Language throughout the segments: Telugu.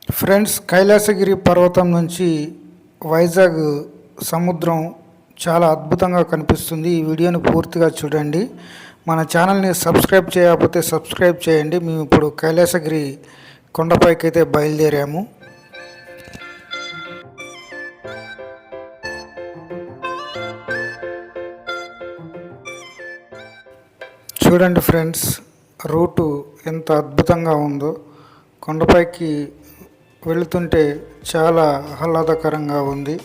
ఫ్రెండ్స్, కైలాసగిరి పర్వతం నుంచి వైజాగ్ సముద్రం చాలా అద్భుతంగా కనిపిస్తుంది. ఈ వీడియోని పూర్తిగా చూడండి. మన ఛానల్ని సబ్స్క్రైబ్ చేయకపోతే సబ్స్క్రైబ్ చేయండి. మేము ఇప్పుడు కైలాసగిరి కొండపైకి అయితే బయలుదేరాము. చూడండి ఫ్రెండ్స్, రూటు ఎంత అద్భుతంగా ఉందో. కొండపైకి వెళుతుంటే చాలా ఆహ్లాదకరంగా ఉంది.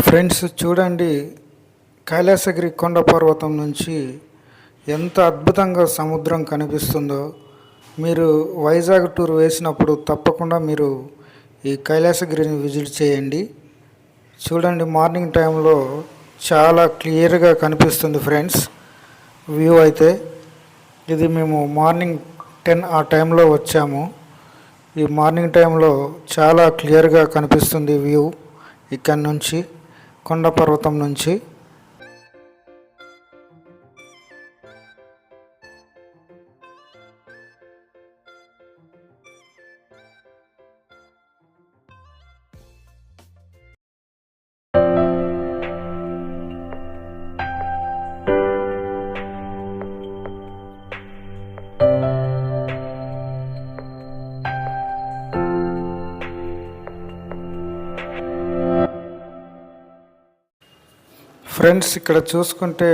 ఫ్రెండ్స్, చూడండి, కైలాసగిరి కొండ పర్వతం నుంచి ఎంత అద్భుతంగా సముద్రం కనిపిస్తుందో. మీరు వైజాగ్ టూర్ వేసినప్పుడు తప్పకుండా మీరు ఈ కైలాసగిరిని విజిట్ చేయండి. చూడండి, మార్నింగ్ టైంలో చాలా క్లియర్గా కనిపిస్తుంది ఫ్రెండ్స్ వ్యూ అయితే. ఇది మేము మార్నింగ్ 10 ఆ టైంలో వచ్చాము. ఈ మార్నింగ్ టైంలో చాలా క్లియర్గా కనిపిస్తుంది వ్యూ ఇక్కడ నుంచి, కొండ పర్వతం నుంచి. ఫ్రెండ్స్, ఇక్కడ చూసుకుంటే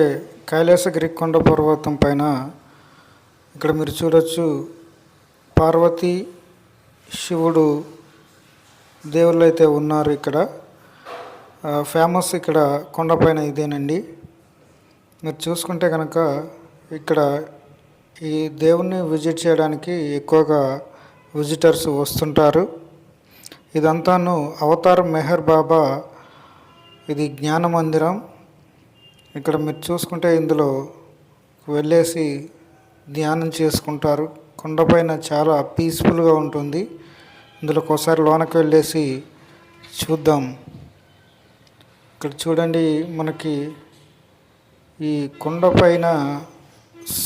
కైలాసగిరి కొండ పర్వతం పైన ఇక్కడ మీరు చూడొచ్చు, పార్వతి శివుడు దేవుళ్ళు అయితే ఉన్నారు. ఇక్కడ ఫేమస్ ఇక్కడ కొండపైన ఇదేనండి. మీరు చూసుకుంటే కనుక ఇక్కడ ఈ దేవుణ్ణి విజిట్ చేయడానికి ఎక్కువగా విజిటర్స్ వస్తుంటారు. ఇదంతాను అవతార్ మెహర్ బాబా, ఇది జ్ఞాన మందిరం. ఇక్కడ మీరు చూసుకుంటే ఇందులో వెళ్ళేసి ధ్యానం చేసుకుంటారు. కొండపైన చాలా పీస్ఫుల్గా ఉంటుంది. ఇందులోకి ఒకసారి లోనకి వెళ్ళేసి చూద్దాం. ఇక్కడ చూడండి, మనకి ఈ కొండపైన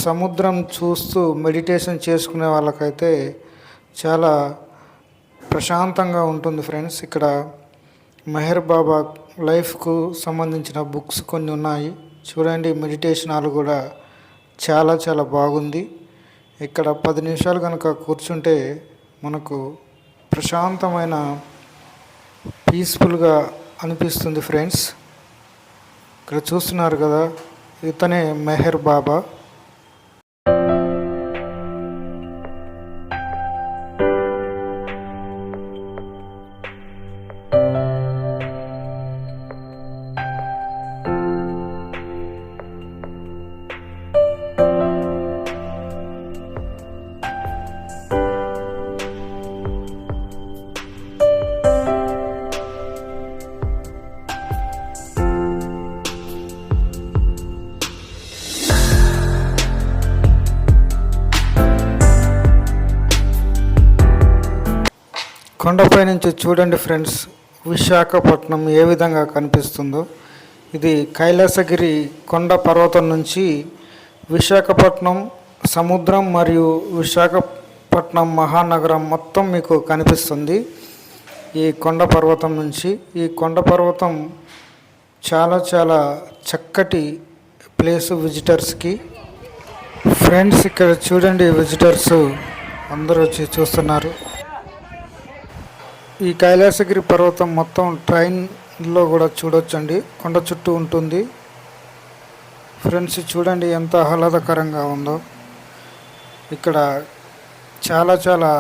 సముద్రం చూస్తూ మెడిటేషన్ చేసుకునే వాళ్ళకైతే చాలా ప్రశాంతంగా ఉంటుంది ఫ్రెండ్స్. ఇక్కడ మెహర్ బాబా లైఫ్కు సంబంధించిన బుక్స్ కొన్ని ఉన్నాయి. చూడండి, మెడిటేషన్ హాల్ కూడా చాలా చాలా బాగుంది. ఇక్కడ 10 నిమిషాలు కనుక కూర్చుంటే మనకు ప్రశాంతమైన పీస్ఫుల్గా అనిపిస్తుంది ఫ్రెండ్స్. ఇక్కడ చూస్తున్నారు కదా, ఇతనే మెహర్ బాబా. కొండపై నుంచి చూడండి ఫ్రెండ్స్, విశాఖపట్నం ఏ విధంగా కనిపిస్తుందో. ఇది కైలాసగిరి కొండ పర్వతం నుంచి విశాఖపట్నం సముద్రం మరియు విశాఖపట్నం మహానగరం మొత్తం మీకు కనిపిస్తుంది ఈ కొండ పర్వతం నుంచి. ఈ కొండ పర్వతం చాలా చాలా చక్కటి ప్లేసు విజిటర్స్కి. ఫ్రెండ్స్, ఇక్కడ చూడండి, విజిటర్స్ అందరూ వచ్చి చూస్తున్నారు. ఈ కైలాసగిరి పర్వతం మొత్తం ట్రైన్లో కూడా చూడొచ్చండి. కొండ చుట్టూ ఉంటుంది. ఫ్రెండ్స్ చూడండి ఎంత ఆహ్లాదకరంగా ఉందో. ఇక్కడ చాలా చాలా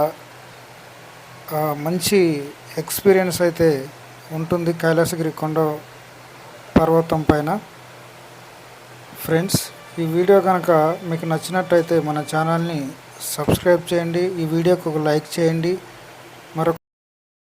మంచి ఎక్స్పీరియన్స్ అయితే ఉంటుంది కైలాసగిరి కొండ పర్వతం పైన. ఫ్రెండ్స్, ఈ వీడియో కనుక మీకు నచ్చినట్టయితే మన ఛానల్ని సబ్స్క్రైబ్ చేయండి, ఈ వీడియోకి ఒక లైక్ చేయండి.